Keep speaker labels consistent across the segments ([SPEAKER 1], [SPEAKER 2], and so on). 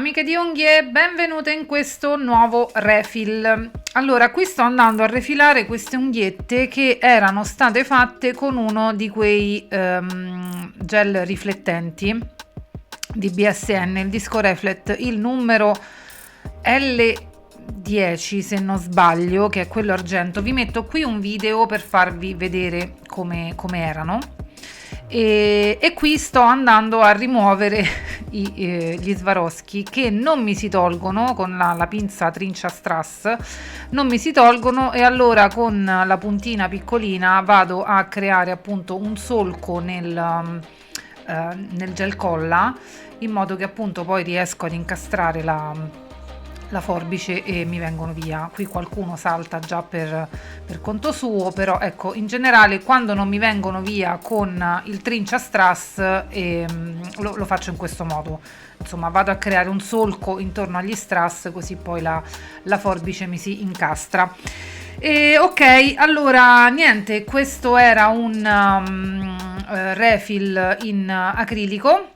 [SPEAKER 1] amiche di unghie, benvenute in questo nuovo refill. Allora, qui sto andando a refilare queste unghiette che erano state fatte con uno di quei gel riflettenti di BSN, il Disco Reflect, il numero L10 se non sbaglio, che è quello argento. Vi metto qui un video per farvi vedere come erano. E qui sto andando a rimuovere gli Swarovski, che non mi si tolgono con la pinza Trincia Strass, non mi si tolgono, e allora con la puntina piccolina vado a creare appunto un solco nel gel colla, in modo che appunto poi riesco ad incastrare la forbice e mi vengono via. Qui qualcuno salta già per conto suo, però ecco, in generale quando non mi vengono via con il Trincia Strass lo faccio in questo modo. Insomma, vado a creare un solco intorno agli strass, così poi la forbice mi si incastra. Ok, allora niente, questo era un refill in acrilico,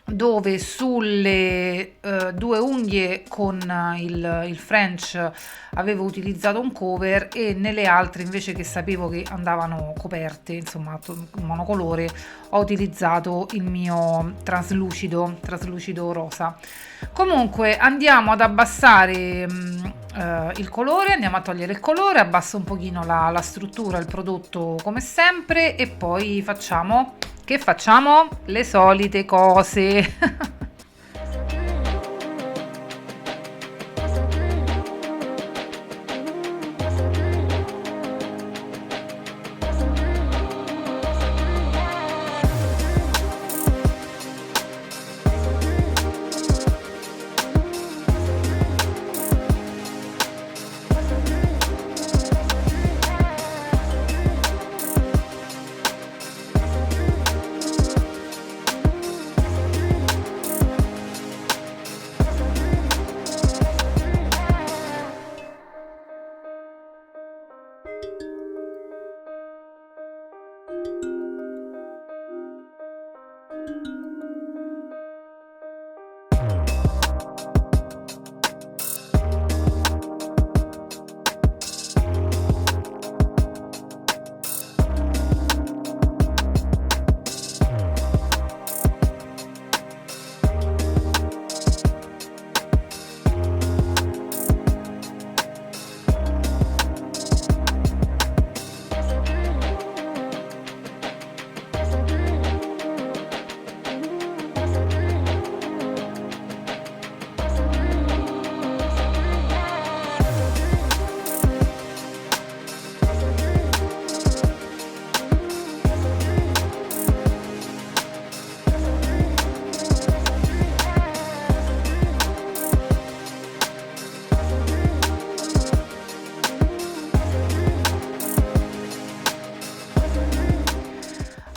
[SPEAKER 1] dove sulle due unghie con il French avevo utilizzato un cover, e nelle altre, invece, che sapevo che andavano coperte, insomma monocolore, ho utilizzato il mio traslucido rosa. Comunque andiamo ad abbassare il colore, andiamo a togliere il colore, abbasso un pochino la struttura, il prodotto come sempre, e poi facciamo le solite cose.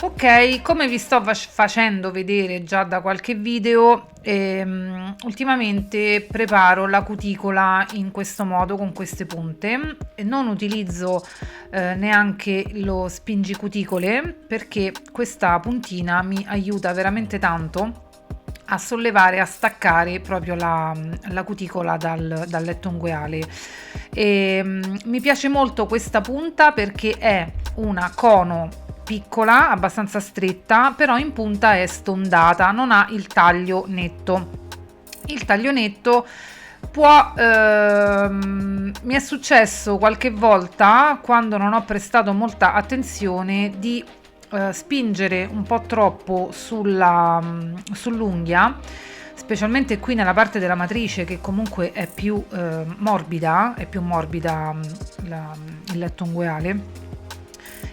[SPEAKER 1] Ok, come vi sto facendo vedere già da qualche video, ultimamente preparo la cuticola in questo modo, con queste punte, e non utilizzo neanche lo spingicuticole, perché questa puntina mi aiuta veramente tanto a sollevare, a staccare proprio la cuticola dal letto ungueale. Mi piace molto questa punta perché è una cono piccola, abbastanza stretta, però in punta è stondata, non ha il taglio netto. Il taglio netto può mi è successo qualche volta, quando non ho prestato molta attenzione, di spingere un po' troppo sull'unghia, specialmente qui nella parte della matrice, che comunque è più morbida, il letto ungueale,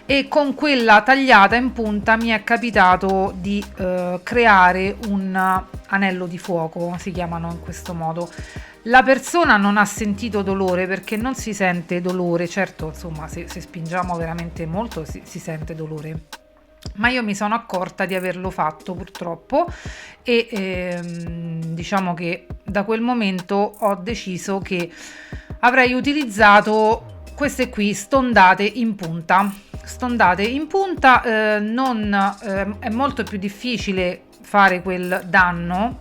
[SPEAKER 1] e con quella tagliata in punta mi è capitato di creare un anello di fuoco, si chiamano in questo modo. La persona non ha sentito dolore, perché non si sente dolore, certo, insomma, se spingiamo veramente molto si sente dolore, ma io mi sono accorta di averlo fatto, purtroppo, e diciamo che da quel momento ho deciso che avrei utilizzato queste qui stondate in punta. È molto più difficile fare quel danno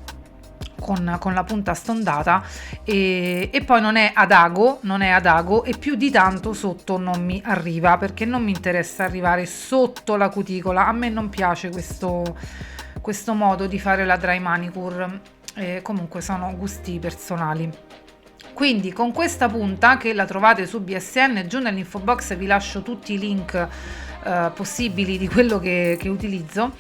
[SPEAKER 1] con la punta stondata, e poi non è ad ago, e più di tanto sotto non mi arriva, perché non mi interessa arrivare sotto la cuticola. A me non piace questo modo di fare la dry manicure, comunque sono gusti personali. Quindi con questa punta, che la trovate su BSN, giù nell'info box vi lascio tutti i link possibili di quello che utilizzo.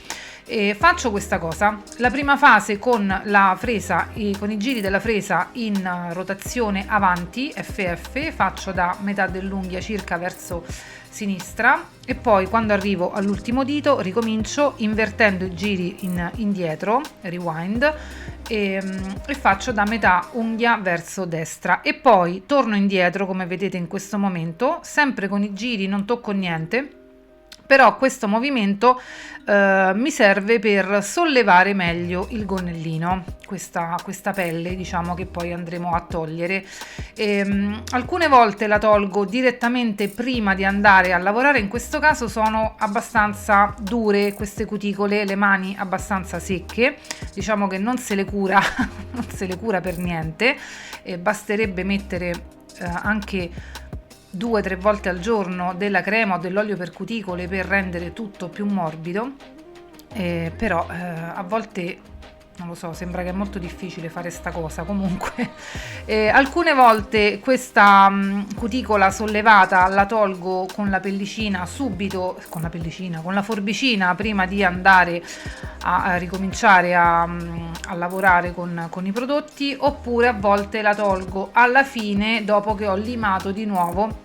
[SPEAKER 1] Faccio questa cosa: la prima fase con la fresa, con i giri della fresa in rotazione avanti FF, faccio da metà dell'unghia circa verso sinistra, e poi quando arrivo all'ultimo dito ricomincio invertendo i giri indietro, rewind, e faccio da metà unghia verso destra, e poi torno indietro come vedete in questo momento, sempre con i giri, non tocco niente. Però questo movimento mi serve per sollevare meglio il gonnellino, questa pelle, diciamo, che poi andremo a togliere. Alcune volte la tolgo direttamente prima di andare a lavorare. In questo caso sono abbastanza dure queste cuticole, le mani abbastanza secche, diciamo che non se le cura non se le cura per niente, basterebbe mettere anche 2-3 volte al giorno della crema o dell'olio per cuticole per rendere tutto più morbido, però a volte, non lo so, sembra che è molto difficile fare sta cosa. Comunque alcune volte questa cuticola sollevata la tolgo con la pellicina subito, con la forbicina, prima di andare a ricominciare a lavorare con i prodotti, oppure a volte la tolgo alla fine dopo che ho limato di nuovo.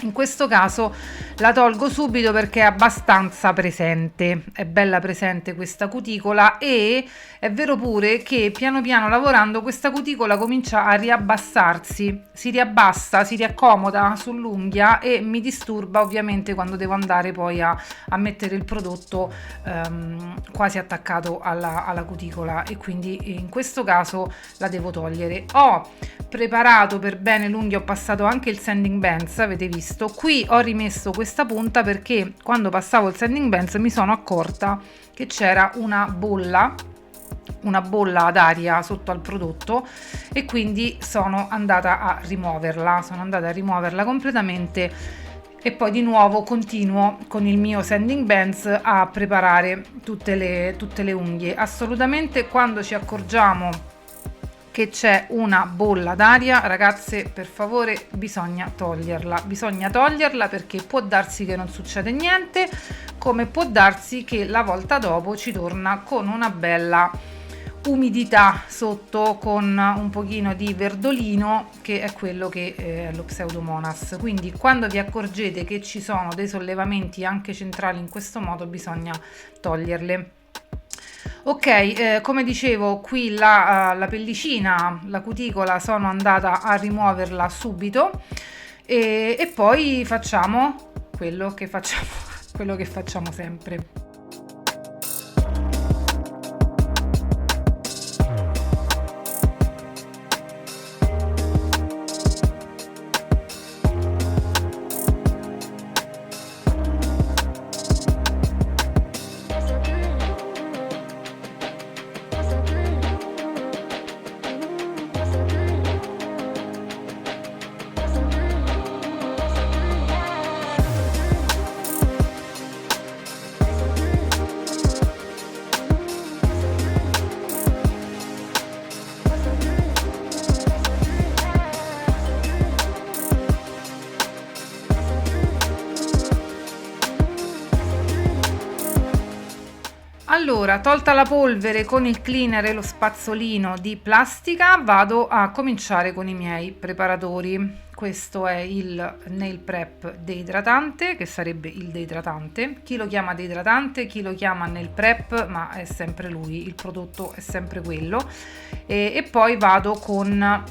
[SPEAKER 1] In questo caso la tolgo subito perché è abbastanza presente, è bella presente questa cuticola, e è vero pure che piano piano lavorando questa cuticola comincia a riabbassarsi, si riabbassa, si riaccomoda sull'unghia, e mi disturba ovviamente quando devo andare poi a mettere il prodotto quasi attaccato alla cuticola, e quindi in questo caso la devo togliere. Ho preparato per bene l'unghia, ho passato anche il sanding bands, avete visto. Qui ho rimesso questa punta perché quando passavo il sanding bands mi sono accorta che c'era una bolla d'aria sotto al prodotto, e quindi sono andata a rimuoverla completamente, e poi di nuovo continuo con il mio sanding bands a preparare tutte le unghie. Assolutamente, quando ci accorgiamo che c'è una bolla d'aria, ragazze, per favore bisogna toglierla, perché può darsi che non succede niente, come può darsi che la volta dopo ci torna con una bella umidità sotto, con un pochino di verdolino, che è quello che è lo Pseudomonas. Quindi quando vi accorgete che ci sono dei sollevamenti anche centrali in questo modo, bisogna toglierle. Ok, come dicevo, qui la pellicina, la cuticola, sono andata a rimuoverla subito, e poi facciamo quello che facciamo sempre. Allora, tolta la polvere con il cleaner e lo spazzolino di plastica, vado a cominciare con i miei preparatori. Questo è il nail prep deidratante, che sarebbe il deidratante. Chi lo chiama deidratante, chi lo chiama nail prep, ma è sempre lui, il prodotto è sempre quello. E poi vado con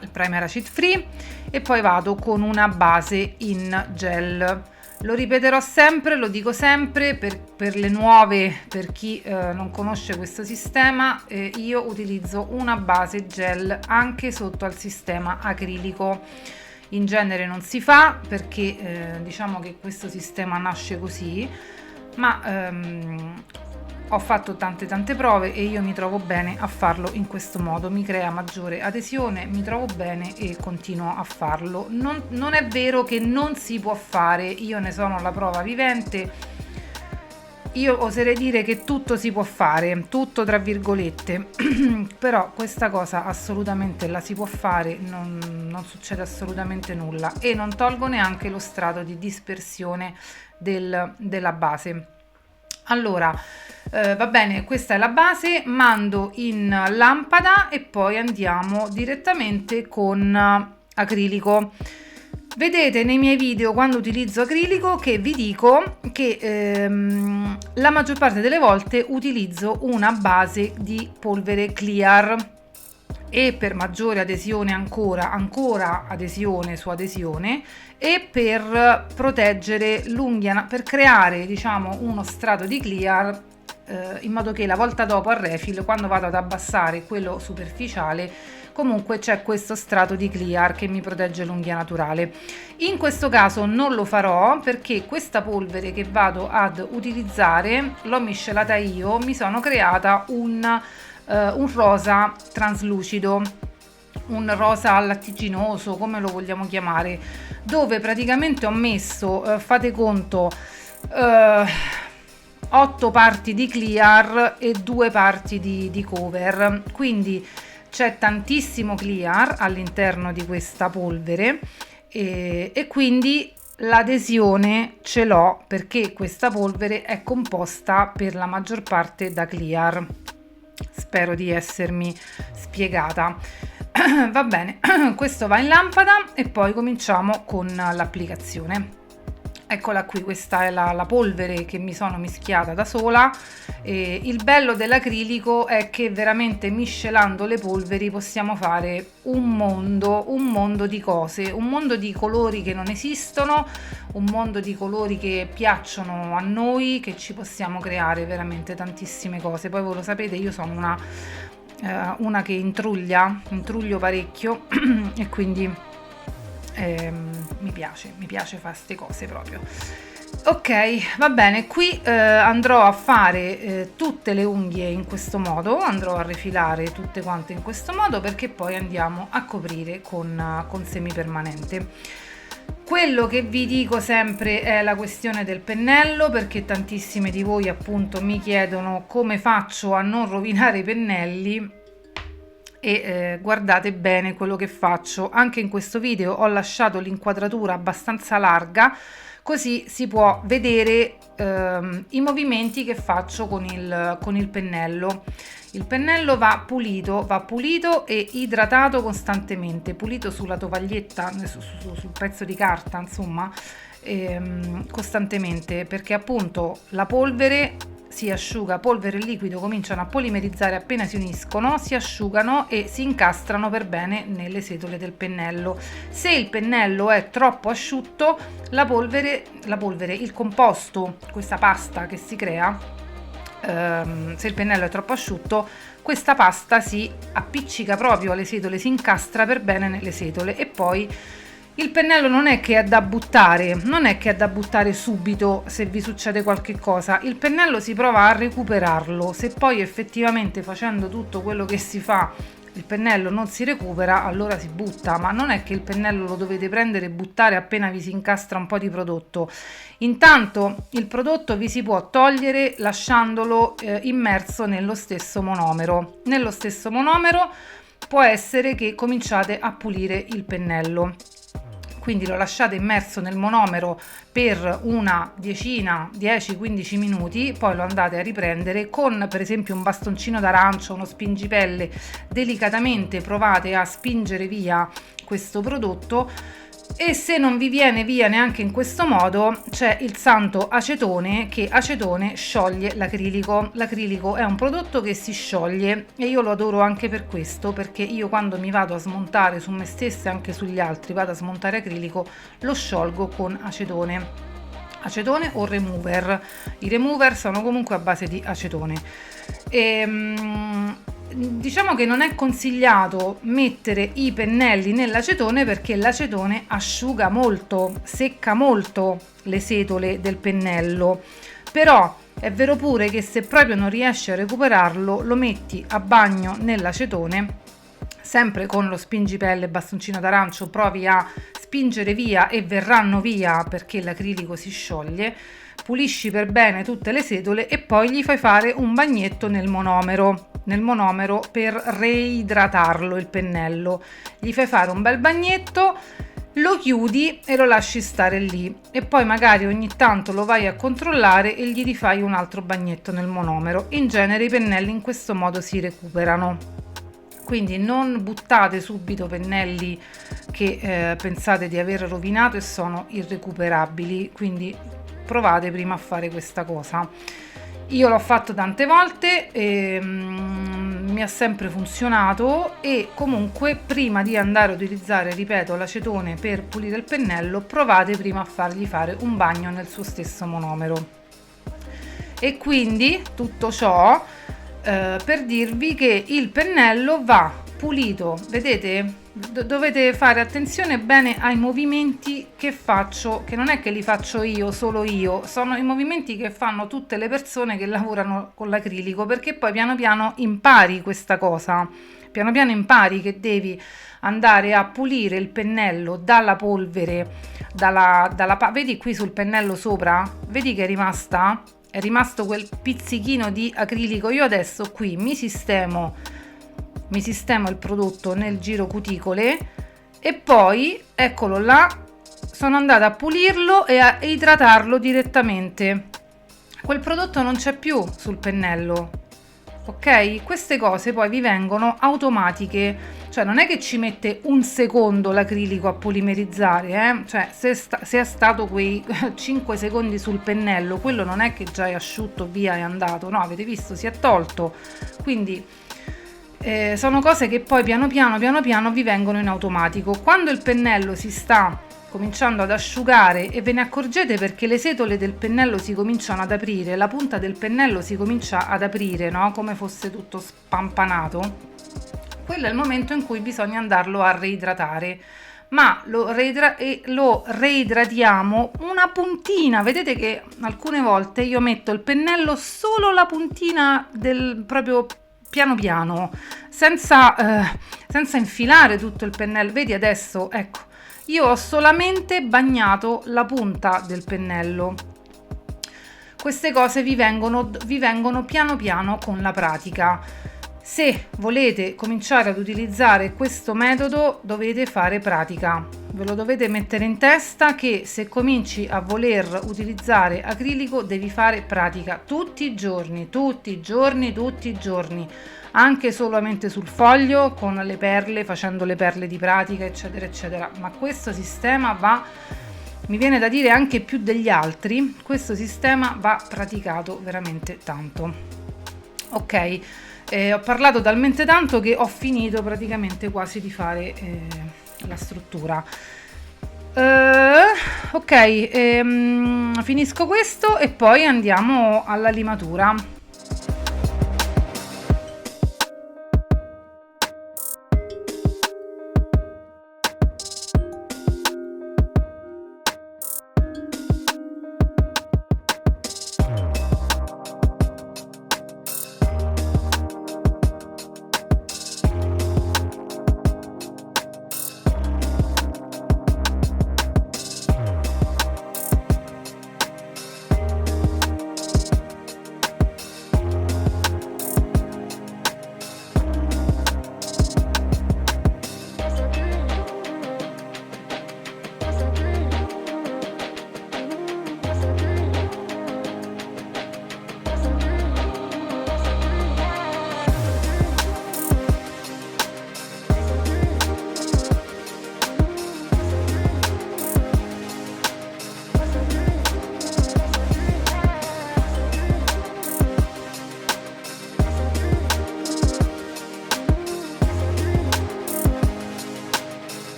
[SPEAKER 1] il primer acid free, e poi vado con una base in gel. Lo ripeterò sempre, lo dico sempre, per le nuove, per chi non conosce questo sistema, io utilizzo una base gel anche sotto al sistema acrilico. In genere non si fa perché diciamo che questo sistema nasce così, ma ho fatto tante prove e io mi trovo bene a farlo in questo modo, mi crea maggiore adesione, mi trovo bene e continuo a farlo. Non è vero che non si può fare, io ne sono la prova vivente. Io oserei dire che tutto si può fare, tutto tra virgolette, però questa cosa assolutamente la si può fare, non succede assolutamente nulla e non tolgo neanche lo strato di dispersione della base. Allora, va bene, questa è la base, mando in lampada e poi andiamo direttamente con acrilico. Vedete nei miei video quando utilizzo acrilico che vi dico che la maggior parte delle volte utilizzo una base di polvere clear e per maggiore adesione ancora adesione su adesione e per proteggere l'unghia, per creare diciamo uno strato di clear in modo che la volta dopo al refill, quando vado ad abbassare quello superficiale, comunque c'è questo strato di clear che mi protegge l'unghia naturale. In questo caso non lo farò perché questa polvere che vado ad utilizzare l'ho miscelata io, mi sono creata un rosa traslucido, un rosa lattiginoso, come lo vogliamo chiamare, dove praticamente ho messo, fate conto, 8 parti di clear e 2 parti di cover, quindi c'è tantissimo clear all'interno di questa polvere e quindi l'adesione ce l'ho perché questa polvere è composta per la maggior parte da clear. Spero di essermi spiegata. Va bene, questo va in lampada e poi cominciamo con l'applicazione. Eccola qui, questa è la polvere che mi sono mischiata da sola. E il bello dell'acrilico è che veramente miscelando le polveri possiamo fare un mondo di cose, un mondo di colori che non esistono, un mondo di colori che piacciono a noi, che ci possiamo creare veramente tantissime cose. Poi voi lo sapete, io sono una che intruglio parecchio e quindi mi piace fare queste cose proprio. Ok, va bene, qui andrò a fare tutte le unghie in questo modo, andrò a rifilare tutte quante in questo modo perché poi andiamo a coprire con semipermanente. Quello che vi dico sempre è la questione del pennello, perché tantissime di voi appunto mi chiedono come faccio a non rovinare i pennelli. E guardate bene quello che faccio. Anche in questo video ho lasciato l'inquadratura abbastanza larga, così si può vedere i movimenti che faccio con il pennello. Il pennello va pulito e idratato costantemente, pulito sulla tovaglietta, sul pezzo di carta, insomma, costantemente, perché appunto la polvere si asciuga, polvere e liquido cominciano a polimerizzare appena si uniscono, si asciugano e si incastrano per bene nelle setole del pennello. Se il pennello è troppo asciutto, la polvere, il composto, questa pasta che si crea, se il pennello è troppo asciutto, questa pasta si appiccica proprio alle setole, si incastra per bene nelle setole e poi il pennello non è che è da buttare, subito se vi succede qualche cosa. Il pennello si prova a recuperarlo. Se poi effettivamente facendo tutto quello che si fa il pennello non si recupera, allora si butta, ma non è che il pennello lo dovete prendere e buttare appena vi si incastra un po' di prodotto. Intanto il prodotto vi si può togliere lasciandolo immerso nello stesso monomero. Nello stesso monomero può essere che cominciate a pulire il pennello. Quindi lo lasciate immerso nel monomero per una 10-15 minuti, poi lo andate a riprendere con per esempio un bastoncino d'arancio, uno spingipelle, delicatamente provate a spingere via questo prodotto e se non vi viene via neanche in questo modo c'è il santo acetone, che acetone scioglie l'acrilico. L'acrilico è un prodotto che si scioglie e io lo adoro anche per questo, perché io quando mi vado a smontare su me stessa e anche sugli altri, vado a smontare acrilico, lo sciolgo con acetone o remover. I remover sono comunque a base di acetone. Diciamo che non è consigliato mettere i pennelli nell'acetone perché l'acetone asciuga molto, secca molto le setole del pennello, però È vero pure che se proprio non riesci a recuperarlo, lo metti a bagno nell'acetone, sempre con lo spingipelle bastoncino d'arancio, provi a spingere via e verranno via perché l'acrilico si scioglie, pulisci per bene tutte le setole e poi gli fai fare un bagnetto nel monomero per reidratarlo il pennello. Gli fai fare un bel bagnetto, lo chiudi e lo lasci stare lì e poi magari ogni tanto lo vai a controllare e gli rifai un altro bagnetto nel monomero. In genere i pennelli in questo modo si recuperano, quindi non buttate subito pennelli che pensate di aver rovinato e sono irrecuperabili, quindi provate prima a fare questa cosa. Io l'ho fatto tante volte e mi ha sempre funzionato, e comunque prima di andare a utilizzare, ripeto, l'acetone per pulire il pennello, provate prima a fargli fare un bagno nel suo stesso monomero. E quindi tutto ciò per dirvi che il pennello va pulito, vedete? Dovete fare attenzione bene ai movimenti che faccio, che non è che li faccio io, solo io, sono i movimenti che fanno tutte le persone che lavorano con l'acrilico, perché poi piano piano impari questa cosa, piano piano impari che devi andare a pulire il pennello dalla polvere, vedi qui sul pennello sopra, vedi che è rimasto quel pizzichino di acrilico. Io adesso qui mi sistemo il prodotto nel giro cuticole e poi eccolo là, sono andata a pulirlo e a idratarlo direttamente. Quel prodotto non c'è più sul pennello, ok? Queste cose poi vi vengono automatiche, cioè non è che ci mette un secondo l'acrilico a polimerizzare, cioè se è stato quei 5 secondi sul pennello, quello non è che già è asciutto, via, è andato, no, avete visto, si è tolto. Quindi sono cose che poi piano piano vi vengono in automatico. Quando il pennello si sta cominciando ad asciugare e ve ne accorgete perché le setole del pennello si cominciano ad aprire, la punta del pennello si comincia ad aprire, no? Come fosse tutto spampanato, quello è il momento in cui bisogna andarlo a reidratare, ma lo reidratiamo una puntina. Vedete che alcune volte io metto il pennello solo la puntina del proprio piano piano, senza infilare tutto il pennello. Vedi adesso, ecco, io ho solamente bagnato la punta del pennello. Queste cose vi vengono piano piano con la pratica. Se volete cominciare ad utilizzare questo metodo dovete fare pratica, ve lo dovete mettere in testa che se cominci a voler utilizzare acrilico devi fare pratica tutti i giorni, anche solamente sul foglio con le perle, facendo le perle di pratica, eccetera eccetera. Ma questo sistema va, mi viene da dire anche più degli altri, questo sistema va praticato veramente tanto. Ok. Ho parlato talmente tanto che ho finito praticamente quasi di fare la struttura. Ok, finisco questo e poi andiamo alla limatura.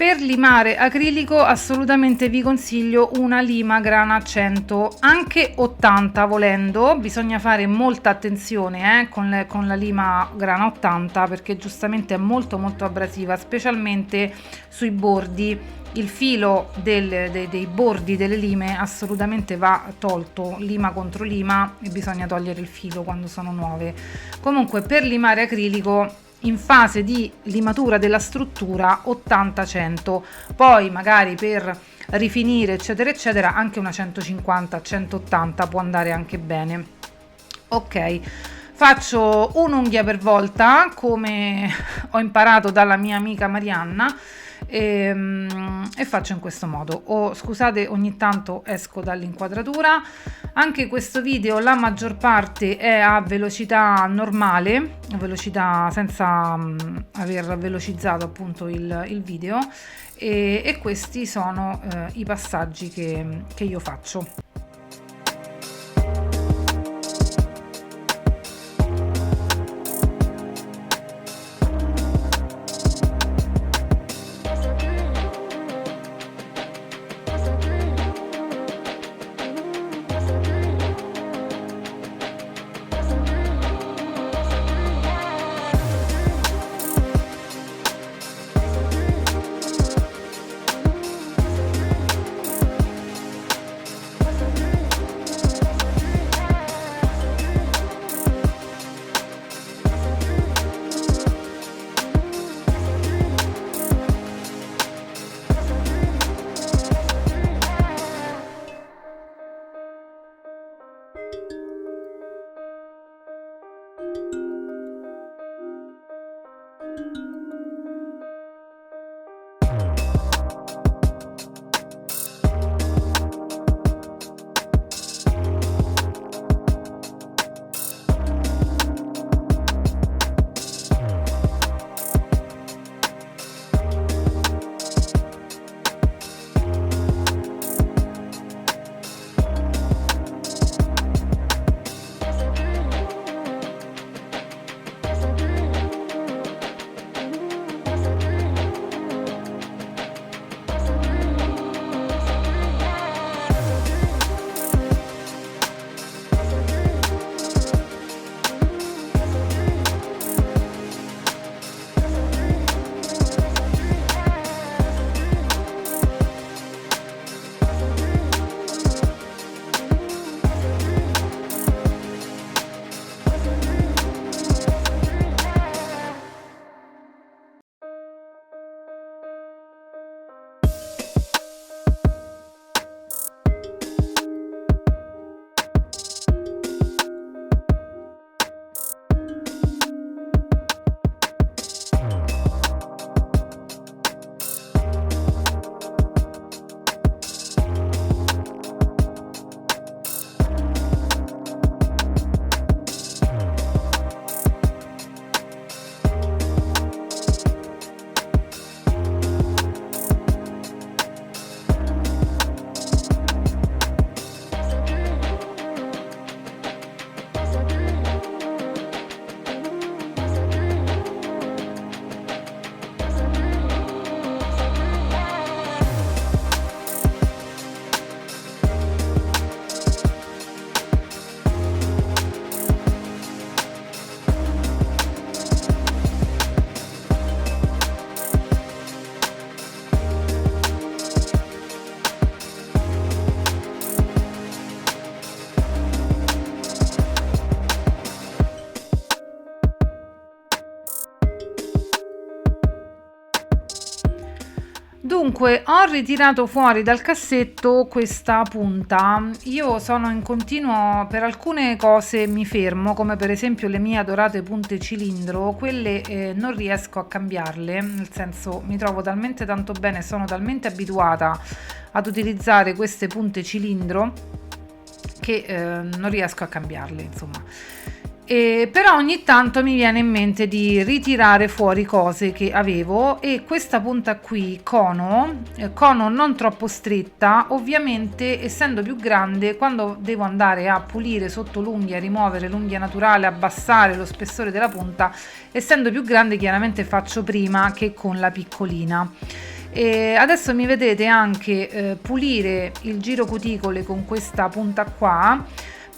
[SPEAKER 1] Per limare acrilico assolutamente vi consiglio una lima grana 100, anche 80 volendo, bisogna fare molta attenzione con la lima grana 80 perché giustamente è molto abrasiva, specialmente sui bordi. Il filo dei bordi delle lime assolutamente va tolto, lima contro lima, e bisogna togliere il filo quando sono nuove. Comunque per limare acrilico in fase di limatura della struttura 80-100, poi magari per rifinire eccetera eccetera anche una 150-180 può andare anche bene. Ok, faccio un'unghia per volta come ho imparato dalla mia amica Marianna e faccio in questo modo. Scusate, ogni tanto esco dall'inquadratura. Anche questo video la maggior parte è a velocità normale, velocità senza aver velocizzato appunto il video, e questi sono i passaggi che io faccio. Dunque, ho ritirato fuori dal cassetto questa punta. Io sono in continuo, per alcune cose mi fermo, come per esempio le mie adorate punte cilindro, quelle non riesco a cambiarle, nel senso mi trovo talmente tanto bene, sono talmente abituata ad utilizzare queste punte cilindro che non riesco a cambiarle, insomma. Però ogni tanto mi viene in mente di ritirare fuori cose che avevo, e questa punta qui, cono non troppo stretta, ovviamente essendo più grande, quando devo andare a pulire sotto l'unghia, rimuovere l'unghia naturale, abbassare lo spessore della punta, essendo più grande chiaramente faccio prima che con la piccolina. E adesso mi vedete anche pulire il giro cuticole con questa punta qua,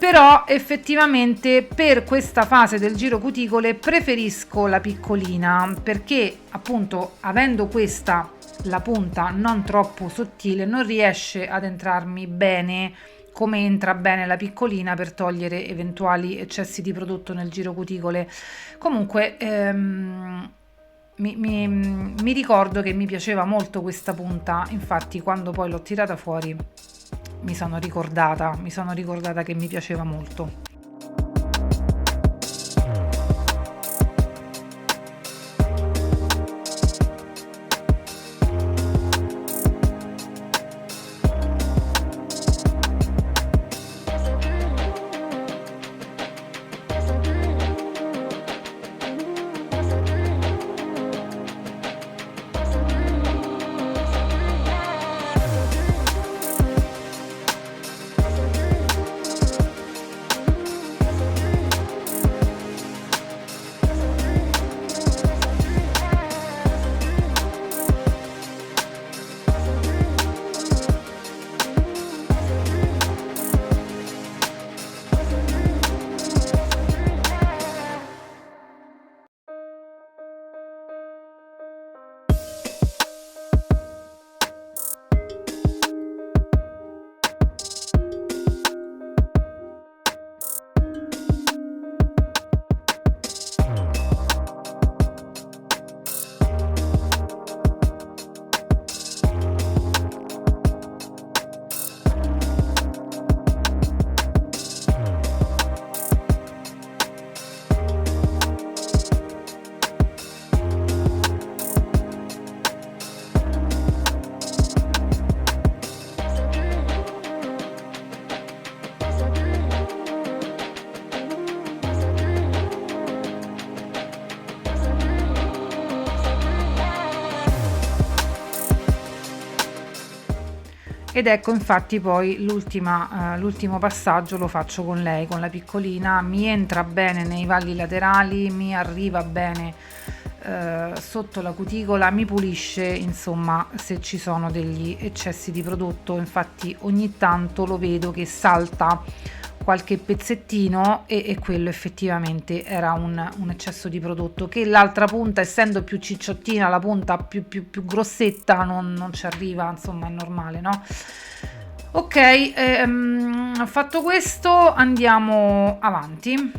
[SPEAKER 1] però effettivamente per questa fase del giro cuticole preferisco la piccolina, perché appunto avendo questa, la punta non troppo sottile, non riesce ad entrarmi bene come entra bene la piccolina per togliere eventuali eccessi di prodotto nel giro cuticole. Comunque mi ricordo che mi piaceva molto questa punta, infatti quando poi l'ho tirata fuori mi sono ricordata che mi piaceva molto. Ed ecco, infatti poi l'ultimo passaggio lo faccio con lei, con la piccolina, mi entra bene nei valli laterali, mi arriva bene sotto la cuticola, mi pulisce insomma se ci sono degli eccessi di prodotto. Infatti ogni tanto lo vedo che salta qualche pezzettino e quello effettivamente era un eccesso di prodotto, che l'altra punta, essendo più cicciottina, la punta più grossetta, non ci arriva, insomma è normale, no? Ok, fatto questo andiamo avanti.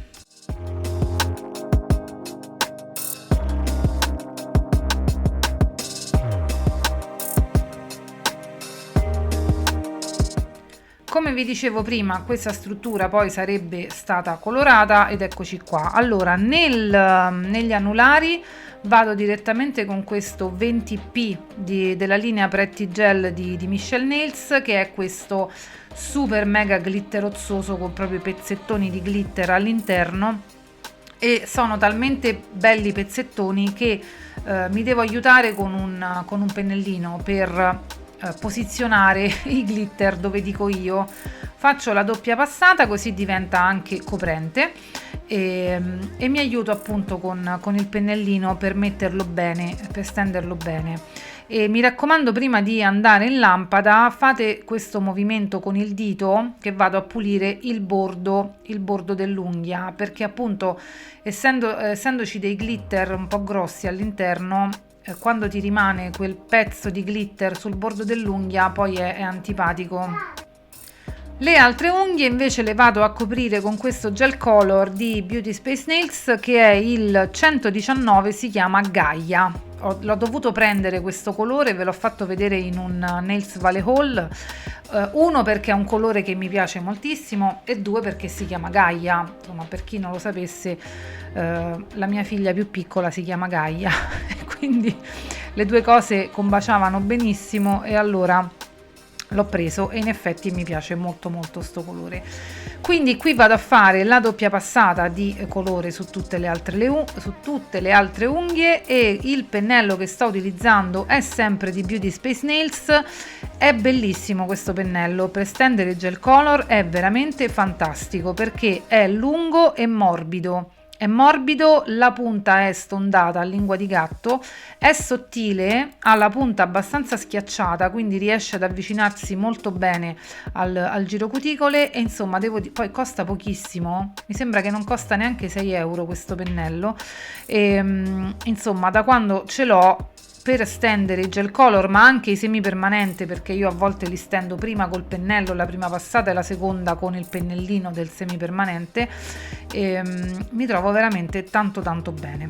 [SPEAKER 1] Come vi dicevo prima, questa struttura poi sarebbe stata colorata ed eccoci qua. Allora, negli anulari vado direttamente con questo 20p della linea Pretty Gel di Michelle Nails, che è questo super mega glitterozzoso con proprio i pezzettoni di glitter all'interno, e sono talmente belli pezzettoni che mi devo aiutare con un pennellino per posizionare i glitter dove dico io. Faccio la doppia passata così diventa anche coprente e mi aiuto appunto con il pennellino per metterlo bene, per stenderlo bene. E mi raccomando, prima di andare in lampada fate questo movimento con il dito, che vado a pulire il bordo dell'unghia, perché appunto essendoci dei glitter un po' grossi all'interno, quando ti rimane quel pezzo di glitter sul bordo dell'unghia poi è antipatico. Le altre unghie invece le vado a coprire con questo gel color di Beauty Space Nails, che è il 119, si chiama Gaia. L'ho dovuto prendere questo colore, ve l'ho fatto vedere in un Nails Valley Haul, uno perché è un colore che mi piace moltissimo e due perché si chiama Gaia. Insomma, per chi non lo sapesse, la mia figlia più piccola si chiama Gaia quindi le due cose combaciavano benissimo, e allora l'ho preso e in effetti mi piace molto molto sto colore. Quindi qui vado a fare la doppia passata di colore su tutte le altre unghie, e il pennello che sto utilizzando è sempre di Beauty Space Nails. È bellissimo questo pennello, per stendere gel color è veramente fantastico perché è lungo e morbido. È morbido, la punta è stondata a lingua di gatto, è sottile, ha la punta abbastanza schiacciata, quindi riesce ad avvicinarsi molto bene al girocuticole, e insomma poi costa pochissimo, mi sembra che non costa neanche 6 euro questo pennello, e insomma da quando ce l'ho per stendere i gel color ma anche i semipermanente, perché io a volte li stendo prima col pennello la prima passata e la seconda con il pennellino del semipermanente, mi trovo veramente tanto tanto bene.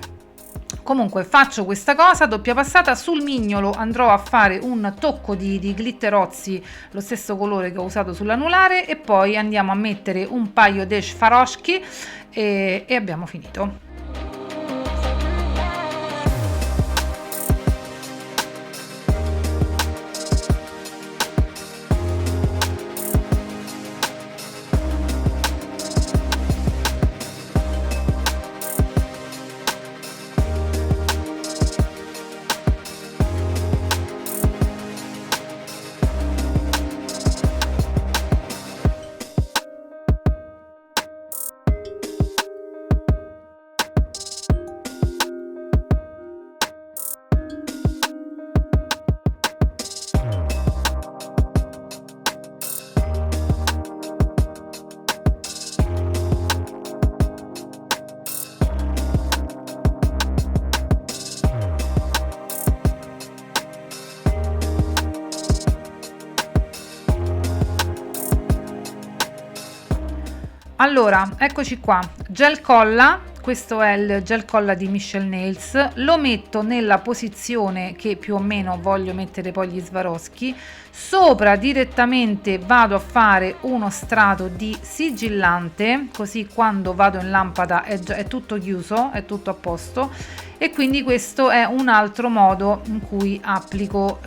[SPEAKER 1] Comunque faccio questa cosa, doppia passata. Sul mignolo andrò a fare un tocco di glitterozzi, lo stesso colore che ho usato sull'anulare, e poi andiamo a mettere un paio di Swarovski e abbiamo finito. Allora, eccoci qua, gel colla, questo è il gel colla di Michelle Nails, lo metto nella posizione che più o meno voglio mettere poi gli Swarovski, sopra direttamente vado a fare uno strato di sigillante, così quando vado in lampada è tutto chiuso, è tutto a posto, e quindi questo è un altro modo in cui applico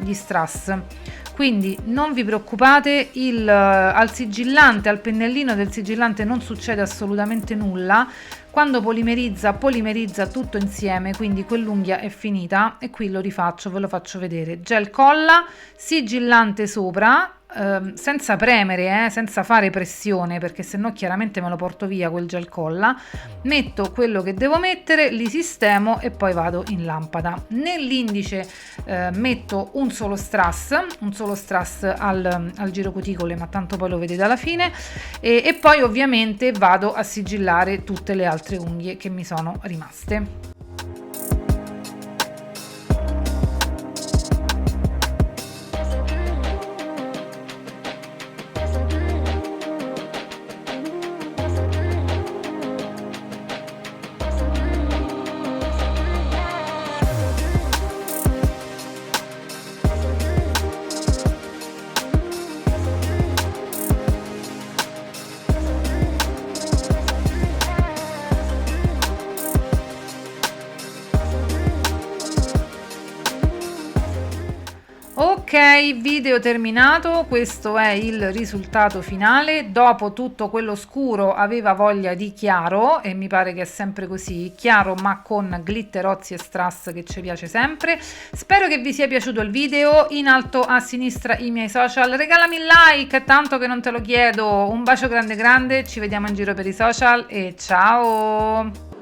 [SPEAKER 1] gli strass. Quindi non vi preoccupate, al sigillante, al pennellino del sigillante non succede assolutamente nulla. Quando polimerizza tutto insieme, quindi quell'unghia è finita, e qui lo rifaccio, ve lo faccio vedere. Gel colla, sigillante sopra, senza premere, senza fare pressione, perché sennò chiaramente me lo porto via quel gel colla. Metto quello che devo mettere, li sistemo e poi vado in lampada. Nell'indice metto un solo strass al girocuticole, ma tanto poi lo vedete alla fine, e poi ovviamente vado a sigillare tutte le altre unghie che mi sono rimaste. Ok, video terminato, questo è il risultato finale. Dopo tutto quello scuro aveva voglia di chiaro, e mi pare che è sempre così, chiaro ma con glitterozzi e strass, che ci piace sempre. Spero che vi sia piaciuto il video. In alto a sinistra i miei social, regalami il like, tanto che non te lo chiedo. Un bacio grande grande, ci vediamo in giro per i social e ciao!